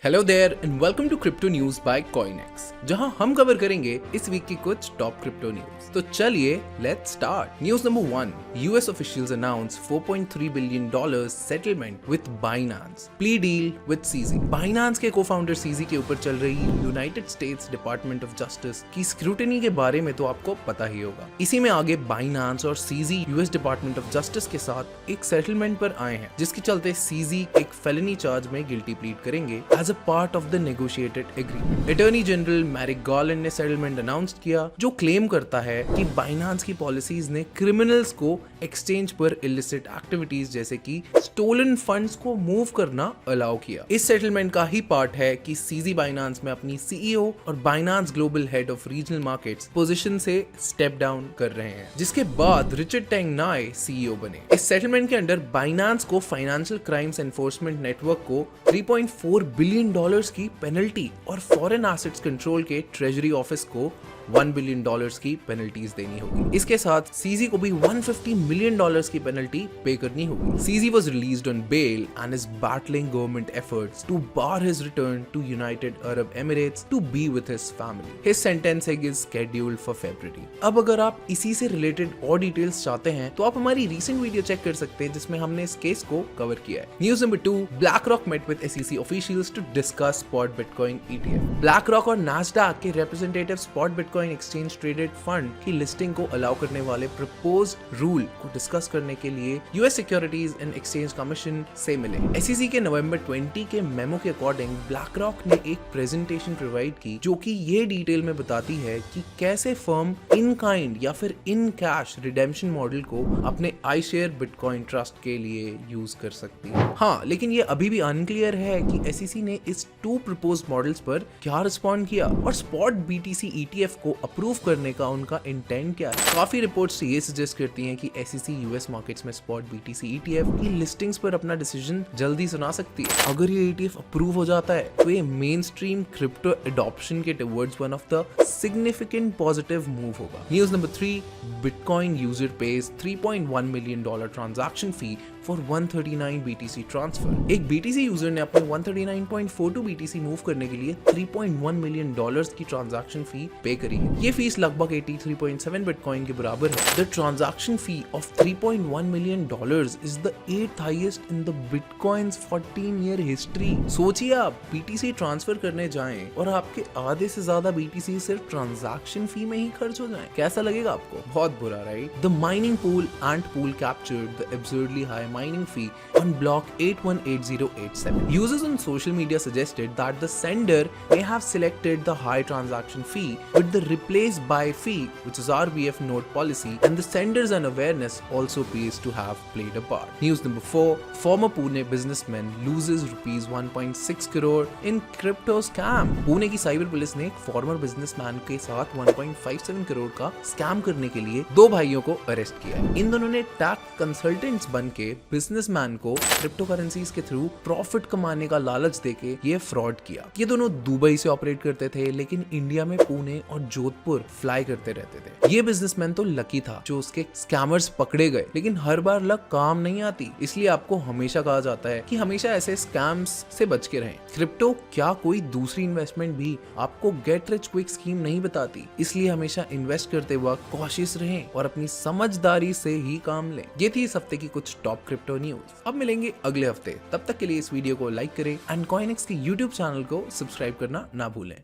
Hello there and welcome to crypto news by Coinex, जहां हम cover करेंगे इस वीक की कुछ टॉप क्रिप्टो न्यूज। तो चलिए let's start. News number 1, US officials announce $4.3 billion settlement with Binance, plea deal with CG. Binance के cofounder CG के ऊपर चल रही United states department of justice की स्क्रूटनी के बारे में तो आपको पता ही होगा। इसी में आगे बाइनेंस और CG US department of justice के साथ एक सेटलमेंट पर आए हैं, जिसके चलते सीजी एक फेलिनी चार्ज में गिल्टी प्लीड करेंगे as part of the negotiated agreement. Attorney general Merrick Garland ने सेटलमेंट अनाउंस किया, जो क्लेम करता है कि बाइनेंस की पॉलिसीज ने क्रिमिनल्स को एक्सचेंज पर इलिसिट एक्टिविटीज जैसे कि स्टोलन फंड्स को मूव करना अलाउ किया। इस सेटलमेंट का ही पार्ट है कि सीजी बाइनेंस में अपनी सीईओ और Binance global head of regional markets position से स्टेप डाउन कर रहे हैं, जिसके बाद रिचर्ड टेंग नाय सीईओ बने। इस सेटलमेंट के अंडर बाइनेंस को फाइनेंशियल क्राइम्स एनफोर्समेंट नेटवर्क को $3.4 बिलियन की पेनल्टी और फॉरेन एसेट्स कंट्रोल के ट्रेजरी ऑफिस को $1 बिलियन की पेनल्टीज देनी होगी। इसके साथ सीजी को भी $150 मिलियन की पेनल्टी पे करनी होगी। CG was released on bail and is battling government efforts to bar his return to United Arab Emirates to be with his family. His sentencing is scheduled for February. अब अगर आप इसी से related और details चाहते हैं तो आप हमारी रीसेंट वीडियो चेक कर सकते हैं, जिसमें हमने इस केस को कवर किया है। News number 2, BlackRock met with SEC officials to discuss spot Bitcoin ETF। BlackRock और Nasdaq के representative spot bitcoin exchange traded fund की लिस्टिंग को अलाउ करने वाले प्रपोज्ड रूल को डिस्कस करने के लिए US securities and exchange commission से मिले। एसईसी के नवंबर 20 के मेमो के अकॉर्डिंग BlackRock ने एक प्रेजेंटेशन प्रोवाइड की, जो कि ये डिटेल में बताती है कि कैसे फर्म इन काइंड या फिर इन कैश रिडेम्पशन मॉडल को अपने iShare बिटकॉइन ट्रस्ट के लिए यूज कर सकती है। हाँ, लेकिन ये अभी भी अनक्लियर है कि एसईसी ने इस 2 प्रपोज्ड मॉडल्स पर क्या रिस्पॉन्ड किया और स्पॉट बीटीसी ईटीएफ को अप्रूव करने का उनका इंटेंट क्या है। काफी रिपोर्ट्स ये सजेस्ट करती हैं कि एसईसी यूएस मार्केट्स में स्पॉट बीटीसी ईटीएफ की लिस्टिंग्स पर अपना डिसीजन जल्दी सुना सकती है। अगर ये ईटीएफ अप्रूव हो जाता है तो ये मेन स्ट्रीम क्रिप्टो एडॉप्शन के towards one of the significant positive move होगा। News number 3, bitcoin user pays $3.1 million transaction fee for 139 BTC transfer. एक BTC यूजर ने अपने 139.42 BTC मूव करने के लिए $3.1 मिलियन की ट्रांजैक्शन फी पे करी है। ये फीस लगभग 83.7 बिटकॉइन के बराबर है। The transaction fee of $3.1 million is the 8th highest in the bitcoins 14-year history. सोचिए आप BTC ट्रांसफर करने जाएं और आपके आधे से ज्यादा BTC सिर्फ ट्रांजैक्शन फी में ही खर्च हो जाएं। कैसा लगेगा आपको? बहुत बुरा, right? The mining pool Antpool captured the absurdly high mining fee on block 818087. Users on social media suggested that the sender may have selected the high transaction fee with the replace by fee, which is RBF node policy, and the sender's unawareness also appears to have played a part. News number 4, former Pune businessman loses rupees 1.6 crore in crypto scam. Pune की cyber police ने एक farmer businessman के साथ 1.57 करोड़ का scam करने के लिए 2 भाइयों को अरेस्ट किया है। इन दोनों ने टैक्स कंसल्टेंट्स बन के बिजनेसमैन को क्रिप्टो करेंसीज के थ्रू प्रॉफिट कमाने का लालच देके ये फ्रॉड किया। ये दोनों दुबई से ऑपरेट करते थे, लेकिन इंडिया में पुणे और जोधपुर फ्लाई करते रहते थे। ये बिजनेसमैन तो लकी था जो उसके स्कैमर्स पकड़े गए, लेकिन हर बार लक काम नहीं आती, इसलिए आपको हमेशा कहा जाता है कि हमेशा ऐसे स्कैम्स से बच के रहें। क्रिप्टो क्या कोई दूसरी इन्वेस्टमेंट भी आपको गेट रिच क्विक स्कीम नहीं बताती, इसलिए हमेशा इन्वेस्ट करते वक्त कॉशियस रहें और अपनी समझदारी से ही काम लें। ये थी इस हफ्ते की कुछ टॉप क्रिप्टो न्यूज। अब मिलेंगे अगले हफ्ते, तब तक के लिए इस वीडियो को लाइक करें एंड कॉइनेक्स के यूट्यूब चैनल को सब्सक्राइब करना ना भूलें।